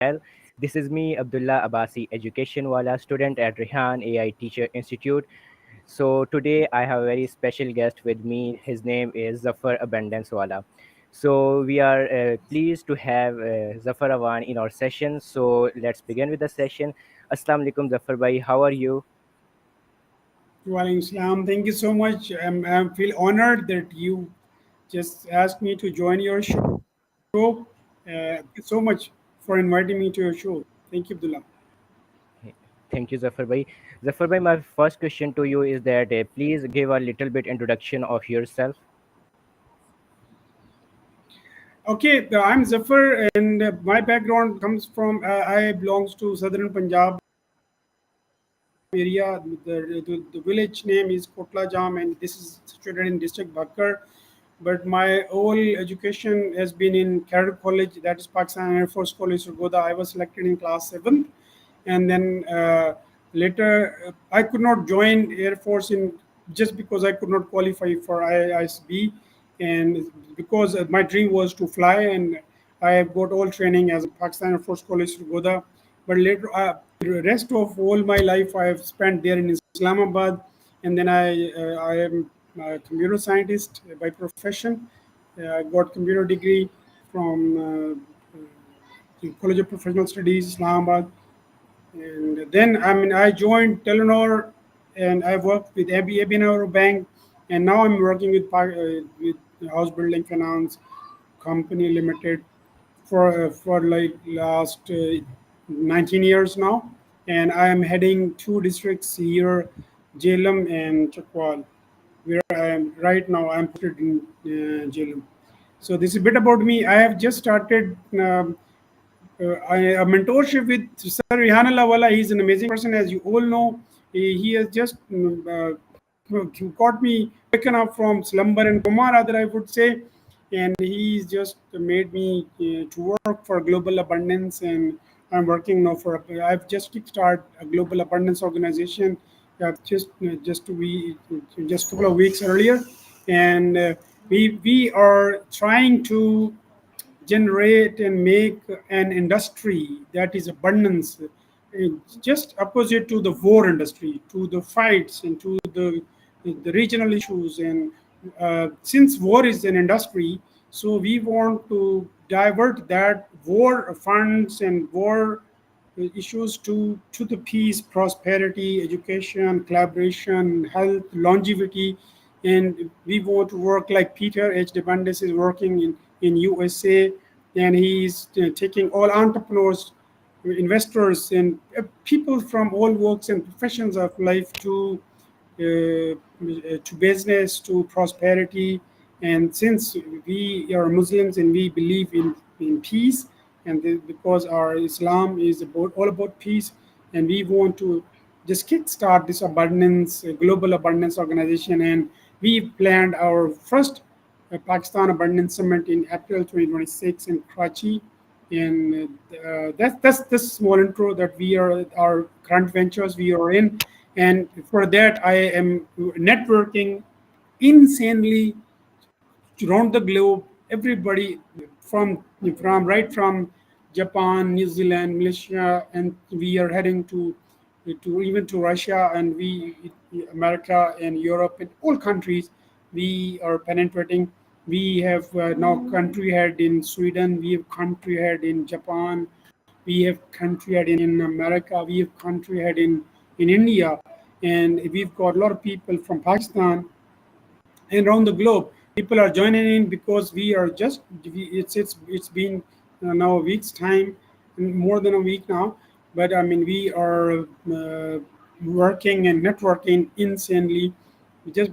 This is me, Abdullah Abbasi, education wala student at Rehan AI Teacher Institute. So today I have a very special guest with me. His name is Zafar Abundance Wala. So we are pleased to have Zafar Awan in our session. So let's begin with the session. Assalamu alaikum, Zafar bhai. How are you? Walaikum Islam. Thank you so much. I feel honored that you just asked me to join your show. Thank you so much for inviting me to your show. Thank you, Abdullah. Thank you, Zafar bhai. Zafar bhai, my first question to you is that please give a little bit introduction of yourself. Okay, I'm Zafar, and my background comes from I belongs to southern Punjab area. The village name is Kotla Jam, and this is situated in district Bakar. But my whole education has been in Cadet College, that is Pakistan Air Force College, Surgoda. I was selected in class 7th, and then later I could not join Air Force in just because I could not qualify for ISB, and because my dream was to fly, and I have got all training as a Pakistan Air Force College, Surgoda. But later, the rest of all my life I have spent there in Islamabad, and then I am a computer scientist by profession. I got computer degree from the College of Professional Studies, Islamabad, and then I joined Telenor, and I worked with ABN Bank, and now I'm working with House Building Finance Company Limited for like last 19 years now, and I am heading two districts here, Jhelum and Chakwal, where I am right now. I'm posted in Jhelum. So this is a bit about me. I have just started a mentorship with Sir Rihan Wala. He's an amazing person, as you all know. He has just got me waken up from slumber and coma, rather I would say, and he's just made me to work for global abundance, and I'm working now for. I've just kickstarted a global abundance organization. Just to be just a couple of weeks earlier, and we are trying to generate and make an industry that is abundance, just opposite to the war industry, to the fights, and to the regional issues. And since war is an industry, so we want to divert that war funds and war issues to the peace, prosperity, education, collaboration, health, longevity. And we want to work like Peter H. Debandis is working in USA, and he's taking all entrepreneurs, investors, and people from all walks and professions of life to business, to prosperity. And since we are Muslims and we believe in peace, and because our Islam is all about peace, and we want to just kickstart this abundance, global abundance organization. And we planned our first Pakistan Abundance Summit in April 2026 in Karachi. And that's the small intro that we are, our current ventures we are in. And for that, I am networking insanely around the globe. Everybody from right from Japan, New Zealand, Malaysia, and we are heading to even to Russia, and we America and Europe and all countries we are penetrating. We have now country head in Sweden. We have country head in Japan. We have country head in America. We have country head in India, and we've got a lot of people from Pakistan and around the globe. People are joining in because we are just it's been now a week's time, more than a week now. But I mean, we are working and networking insanely.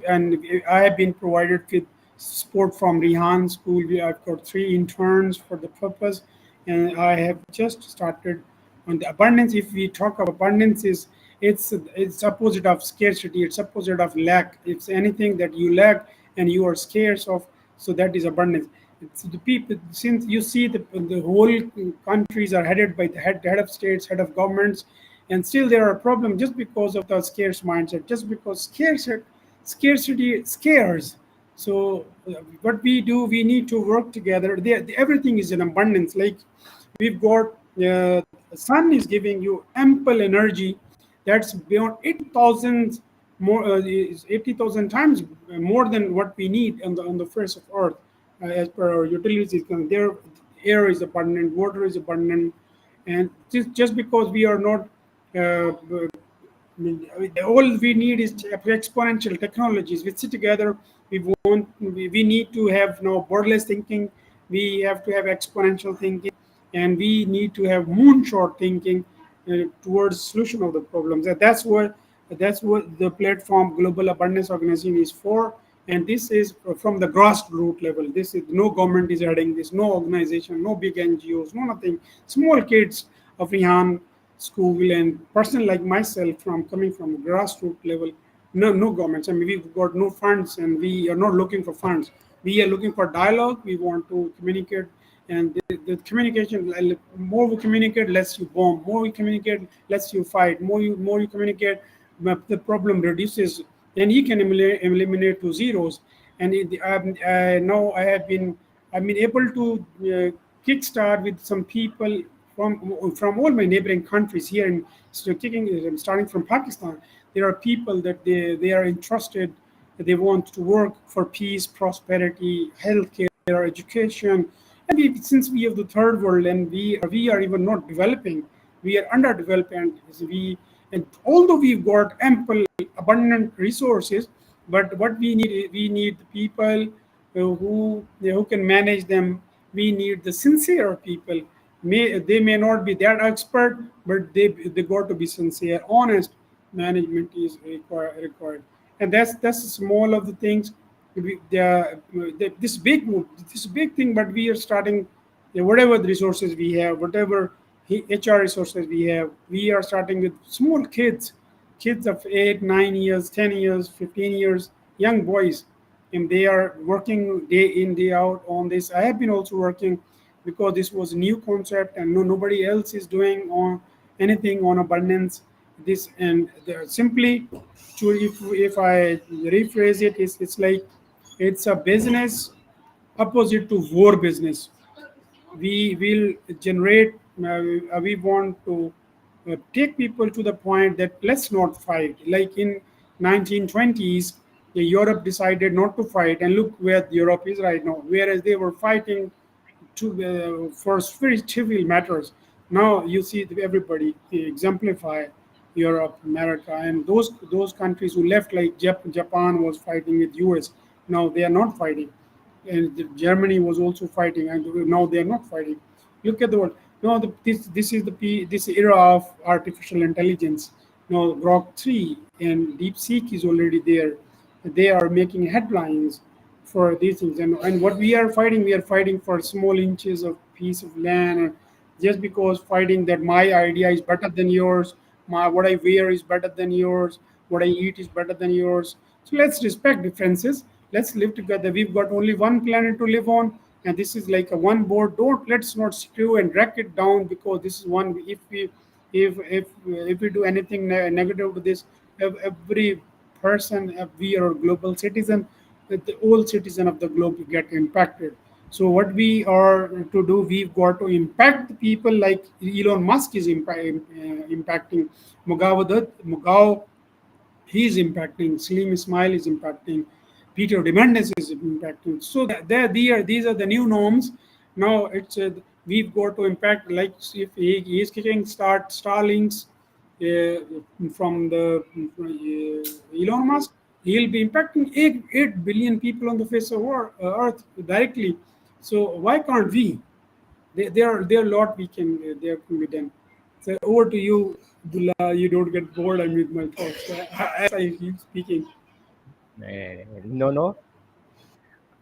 And I have been provided with support from Rihan School. I've got 3 interns for the purpose, and I have just started on the abundance. If we talk of abundance, is it's opposite of scarcity. It's opposite of lack. It's anything that you lack and you are scarce of, so that is abundance. It's the people, since you see the whole countries are headed by the head of states, head of governments, and still there are problems just because of the scarce mindset, just because scarcity scares. So what we do, we need to work together. Everything is in abundance. Like we've got sun is giving you ample energy that's beyond 80,000 more, is 80,000 times more than what we need on the face of earth, as per our utilities. There air is abundant, water is abundant, and just because we are not uh, all we need is exponential technologies which sit together. We need to have no borderless thinking. We have to have exponential thinking, and we need to have moonshot thinking towards solution of the problems. And that's what the platform Global Abundance Organization is for. And this is from the grassroots level. This is no government is adding this, no organization, no big NGOs, no nothing. Small kids of Rihan school and person like myself from coming from grassroots level. No governments. I mean, we've got no funds, and we are not looking for funds. We are looking for dialogue. We want to communicate, and the communication, more we communicate, less you bomb. More we communicate, less you fight. More you communicate, the problem reduces, and he can eliminate to zeros. And now I've been able to kickstart with some people from all my neighboring countries here, and so starting from Pakistan. There are people that they are interested, they want to work for peace, prosperity, healthcare, education. And since we have the third world, and we are even not developing, we are underdeveloped. And although we've got ample abundant resources, but what we need the people who can manage them. We need the sincere people. They may not be that expert, but they got to be sincere, honest. Management is required, and that's small of the things. This big thing, but we are starting, whatever the resources we have, whatever HR resources we have, we are starting with small kids of 8, 9 years, 10 years, 15 years, young boys, and they are working day in day out on this. I have been also working because this was a new concept, and nobody else is doing on anything on abundance. This and simply to, if I rephrase it, it's like it's a business opposite to war business. We will generate, we want to take people to the point that let's not fight. Like in 1920s, Europe decided not to fight, and look where Europe is right now. Whereas they were fighting for very trivial matters. Now you see everybody exemplify Europe, America, and those countries who left, like Japan was fighting with US. Now they are not fighting, and Germany was also fighting, and now they are not fighting. Look at the world. No, this is this era of artificial intelligence. Now Grok 3 and DeepSeek is already there. They are making headlines for these things, and what we are fighting for small inches of piece of land, and just because fighting that my idea is better than yours, my what I wear is better than yours, what I eat is better than yours. So let's respect differences. Let's live together. We've got only one planet to live on, and this is like a one board. Don't let's not screw and wreck it down because this is one. If we do anything negative to this, every person, we are a global citizen, that the all citizen of the globe get impacted. So what we are to do, we've got to impact the people like Elon Musk is impacting. Mugao, he is impacting. Salim Ismail is impacting. Peter Diamandis is impacting. So these are the new norms. Now we've got to impact. Like if he is kicking start Starlinks from the Elon Musk, he'll be impacting 8 billion people on the face of Earth directly. So why can't we? There are a lot we can there can be done. So over to you, Dullah. You don't get bored. I'm with my thoughts as I keep speaking. No, no.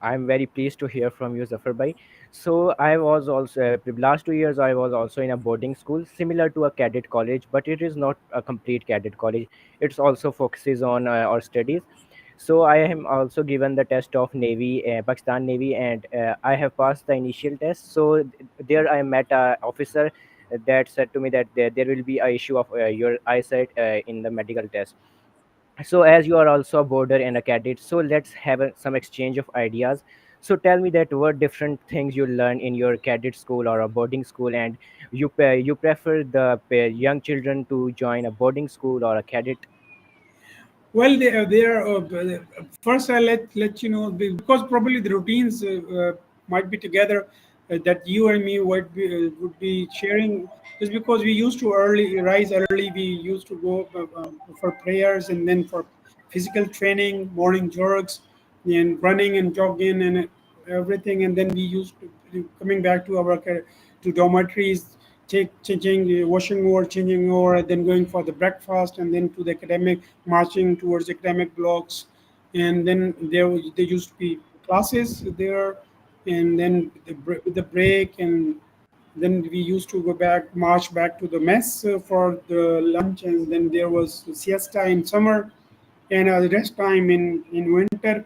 I'm very pleased to hear from you, Zafar Bhai. So I was also last 2 years I was also in a boarding school similar to a cadet college, but it is not a complete cadet college. It's also focuses on our studies. So I am also given the test of Navy, Pakistan Navy, and I have passed the initial test. So there I met a officer that said to me that there will be a issue of your eyesight in the medical test. So as you are also a boarder and a cadet, so let's have some exchange of ideas. So tell me that what different things you learn in your cadet school or a boarding school, and you prefer the young children to join a boarding school or a cadet? Well, they are. First, I'll let you know because probably the routines might be together, that you and me would be sharing. Just because we used to early rise early, we used to go for prayers and then for physical training, morning jogs, and running and jogging and everything, and then we used to coming back to our to dormitories, changing the washing over, changing over, then going for the breakfast, and then to the academic, marching towards academic blocks, and then there used to be classes there, and then the break, and then we used to go back, march back to the mess for the lunch, and then there was siesta in summer, and rest time in winter.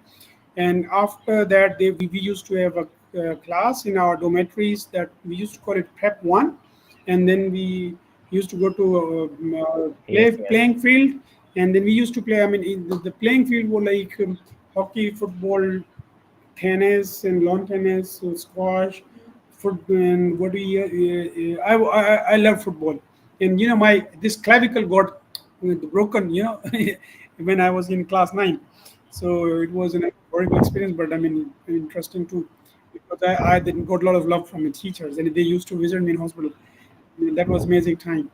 And after that, we used to have a class in our dormitories that we used to call it Prep One, and then we used to go to Yes, yes. playing field, and then we used to play. I mean, the playing field were like hockey, football, tennis and lawn tennis, so squash, football, and what do you? I love football, and my this clavicle got broken. When I was in class 9, so it was a horrible experience, but I mean interesting too, because I then got a lot of love from the teachers, and they used to visit me in hospital. That was amazing time.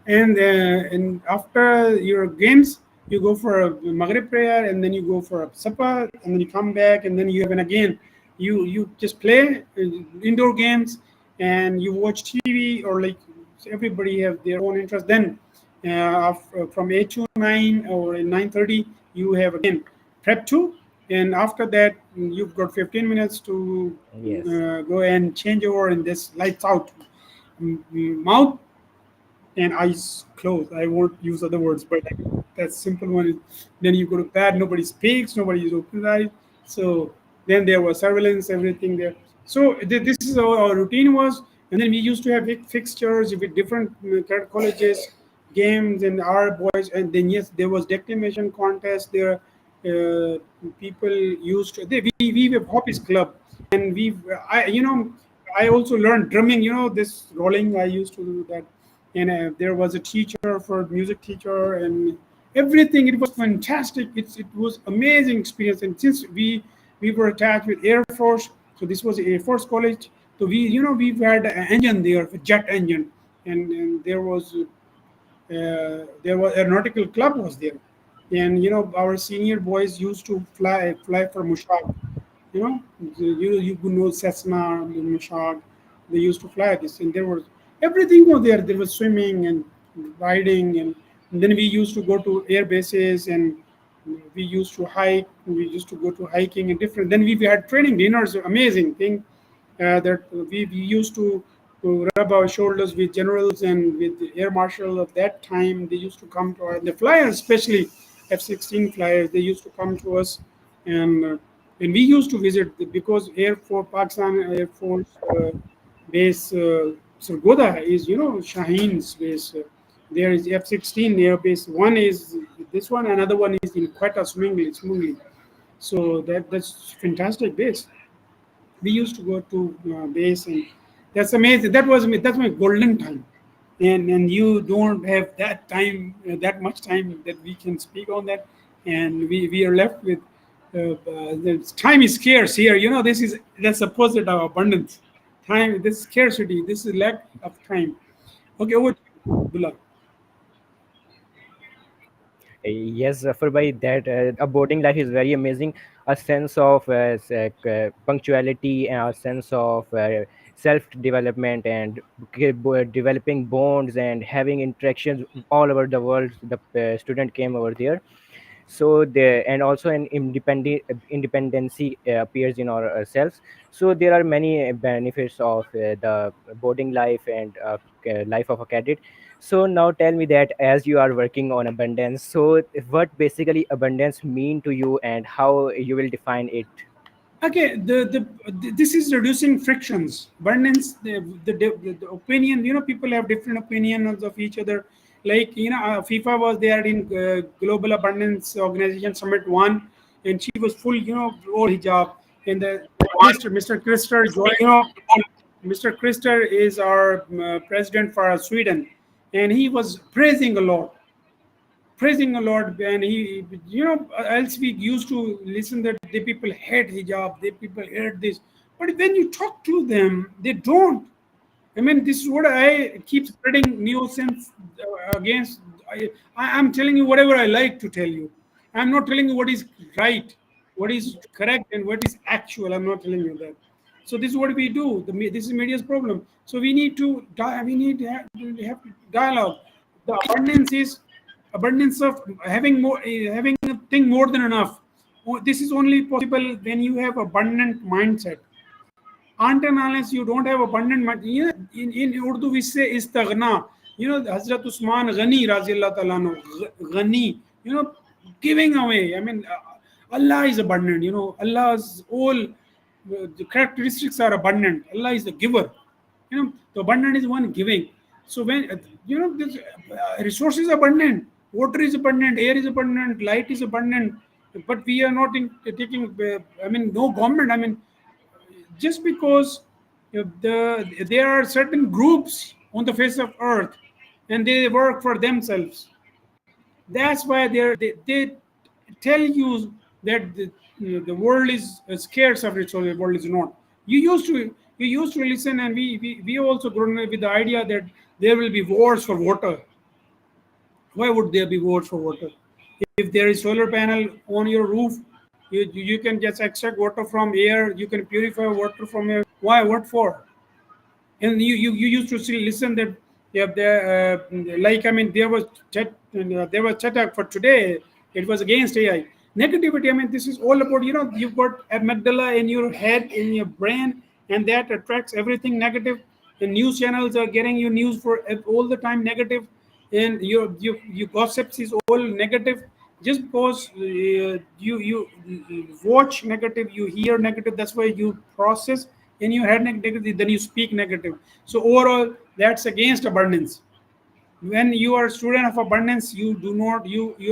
And after your games, you go for a Maghrib prayer, and then you go for a supper, and then you come back, and then you have, and again, you just play indoor games, and you watch TV, or like everybody have their own interest. Then from 8 to 9 or 9:30, you have again prep two, and after that you've got 15 minutes to Yes. go and change over, and this lights out. Mouth and eyes closed. I won't use other words, but that simple one. Then you go to bed, nobody speaks, nobody is open eyes. So then there was surveillance, everything there. So this is how our routine was. And then we used to have fixtures with different colleges, games, and our boys. And then yes, there was declamation contest. There, people used to. We have hobbies club, and I also learned drumming. This rolling. I used to do that, and there was a teacher for music teacher and everything. It was fantastic. It was amazing experience. And since we were attached with Air Force, so this was Air Force College. So we've had an engine there, a jet engine, and there was aeronautical club was there, and our senior boys used to fly for Mushak. you know you could know Cessna, Mushak. They used to fly this, and there was everything was there. There was swimming and riding, and then we used to go to air bases, and we used to hike. We used to go to hiking and different. Then we had training dinners. Amazing thing that we used to rub our shoulders with generals and with the air marshal of that time. They used to come to our, the flyers, especially F-16 flyers. They used to come to us, and we used to visit because Air Force Pakistan Air Force base Sargodha is Shaheen's base. There is F-16 air base. One is this one, another one is in Quetta, Swingli. So that's fantastic base. We used to go to base, and that's amazing. That's my golden time, and you don't have that time, that much time that we can speak on that, and we are left with the time is scarce here. That's opposite of abundance. Time, this scarcity, this is lack of time. Okay, over to you, Abdullah. Yes, for by that, a boarding life is very amazing. A sense of punctuality and a sense of self development and developing bonds and having interactions all over the world. The student came over there, so there, and also an independency appears in ourselves. So there are many benefits of the boarding life and life of a cadet. So now tell me that as you are working on abundance, so what basically abundance mean to you and how you will define it? Okay, this is reducing frictions, abundance, the opinion. People have different opinions of each other. Like FIFA was there in Global Abundance Organization Summit 1, and she was full, all hijab, and Mr. Krister joined. Mr. Krister is our president for Sweden, and he was praising a lot. And he, else we used to listen that the people hate hijab, the people hate this, but when you talk to them, they don't. I mean, this is what I keep spreading nuisance against. I'm telling you whatever I like to tell you. I'm not telling you what is right, what is correct, and what is actual. I'm not telling you that. So this is what we do. This is media's problem. So we need to we need to have dialogue. The abundance of having more, having a thing more than enough. This is only possible when you have abundant mindset. Until unless you don't have abundant money. In Urdu we say istaghna. Hazrat Usman Ghani Razillah Talano, Ghani, giving away. I mean, Allah is abundant. Allah's all the characteristics are abundant. Allah is the giver. The abundant is one giving. So when this resources abundant, water is abundant, air is abundant, light is abundant, but we are not taking. I mean, no government. I mean, just because there are certain groups on the face of earth and they work for themselves, that's why they tell you that the world is scarce of resources. The world is not. You used to listen, and we also grown up with the idea that there will be wars for water. Why would there be wars for water? If there is solar panel on your roof, you can just extract water from air. You can purify water from air. Why? What for? And you used to see listen that like, I mean, there was chat for today. It was against AI negativity. I mean, this is all about, you've got a amygdala in your head, in your brain, and that attracts everything negative. The news channels are getting you news for all the time negative, and your gossips is all negative. Just because you watch negative, you hear negative, that's why you process in your head negative, then you speak negative. So overall, that's against abundance. When you are a student of abundance, you're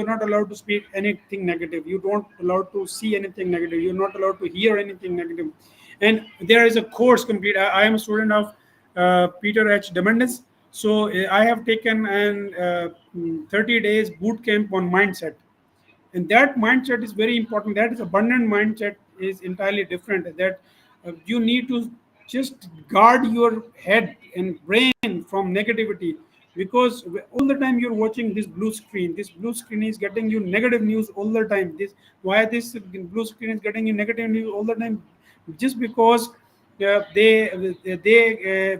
not allowed to speak anything negative. You don't allowed to see anything negative. You're not allowed to hear anything negative. And there is a course complete. I am a student of Peter H. Diamandis. So I have taken an 30 days boot camp on mindset, and that mindset is very important. That is abundant mindset is entirely different. That you need to just guard your head and brain from negativity, because all the time you're watching this blue screen is getting you negative news all the time. This blue screen is getting you negative news all the time, just because they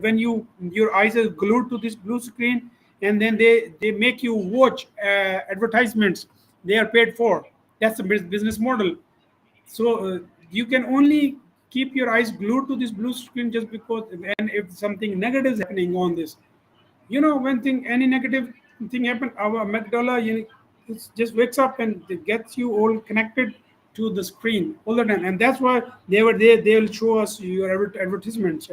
when your eyes are glued to this blue screen, and then they make you watch advertisements they are paid for. That's the business model. So you can only keep your eyes glued to this blue screen just because, and if something negative is happening on this, when any negative thing happen, our amygdala, it just wakes up and it gets you all connected to the screen all the time. And that's why they'll show us your advertisements.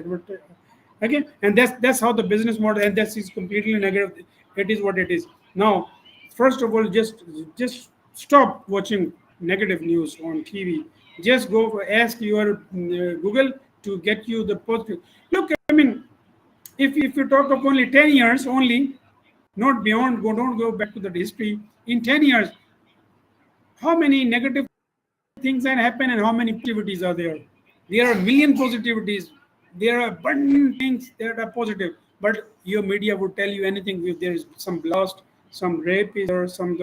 Okay, and that's how the business model, and that is completely negative. It is what it is. Now, first of all, just stop watching negative news on TV. Just go ask your Google to get you the positive. Look, I mean, if you talk of only 10 years only, not beyond, don't go back to the history. In 10 years, how many negative things that happen and how many positivities are there? There are a million positivities. There are abundant things that are positive, but your media would tell you anything. If there is some blast, some rape is there, some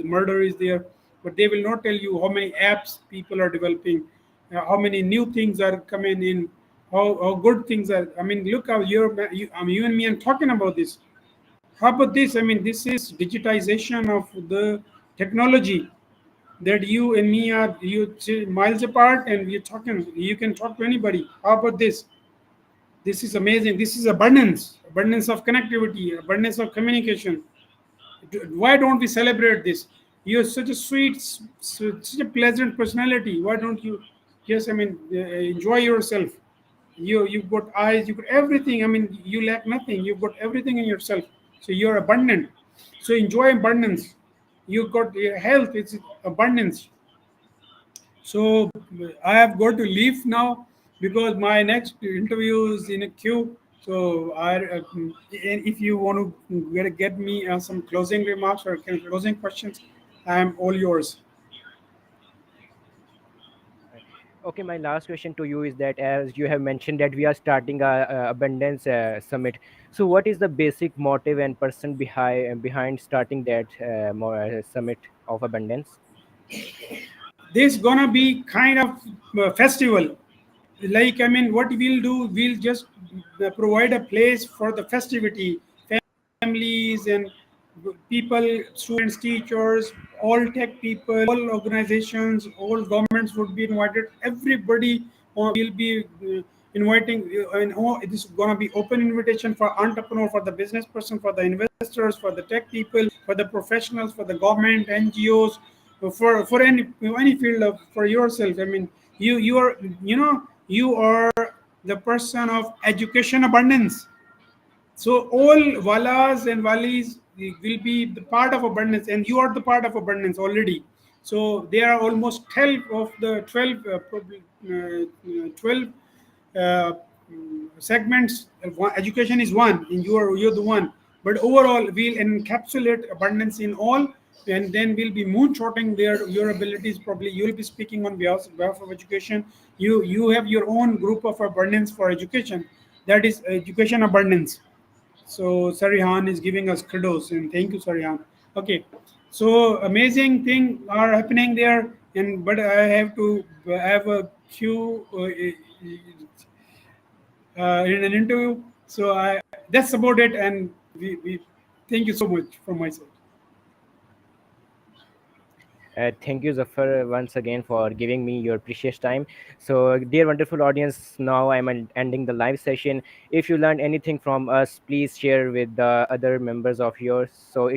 murder is there, but they will not tell you how many apps people are developing, how many new things are coming in, how good things are. I mean, look how you and me are talking about this. How about this? I mean, this is digitization of the technology, that you and me are miles apart, and we're talking. You can talk to anybody. How about this? This is amazing. This is abundance of connectivity, abundance of communication. Why don't we celebrate this? You're such a sweet, such a pleasant personality. Why don't you just, I mean, enjoy yourself? You've got eyes, you've got everything. I mean, you lack nothing. You've got everything in yourself. So you're abundant. So enjoy abundance. You've got your health. It's abundance. So I have got to leave now. because my next interview is in a queue. So and if you want to get me some closing remarks or closing questions, I am all yours. Okay, my last question to you is that as you have mentioned that we are starting a abundance summit. So, what is the basic motive and person behind starting that summit of abundance? This gonna be kind of festival. Like, I mean, what we'll do, we'll just provide a place for the festivity, families and people, students, teachers, all tech people, all organizations, all governments would be invited. Everybody will be inviting, and it is going to be open invitation for entrepreneur, for the business person, for the investors, for the tech people, for the professionals, for the government, NGOs, for any field of for yourself. I mean, you are, you are the person of education abundance. So all valas and valis will be the part of abundance, and you are the part of abundance already. So there are almost 12 of the 12 12 uh, segments. Education is one, and you're the one. But overall, we'll encapsulate abundance in all, and then we'll be moonshotting your abilities. Probably you'll be speaking on behalf of education. You have your own group of abundance for education. That is education abundance. So Sarihan is giving us kudos, and thank you, Sarihan. Okay, so amazing thing are happening there, and but I have to have a queue in an interview. So I that's about it, and we thank you so much from my side. Thank you, Zafar, once again for giving me your precious time. So, dear wonderful audience, now I'm ending the live session. If you learned anything from us, please share with the other members of yours. So, it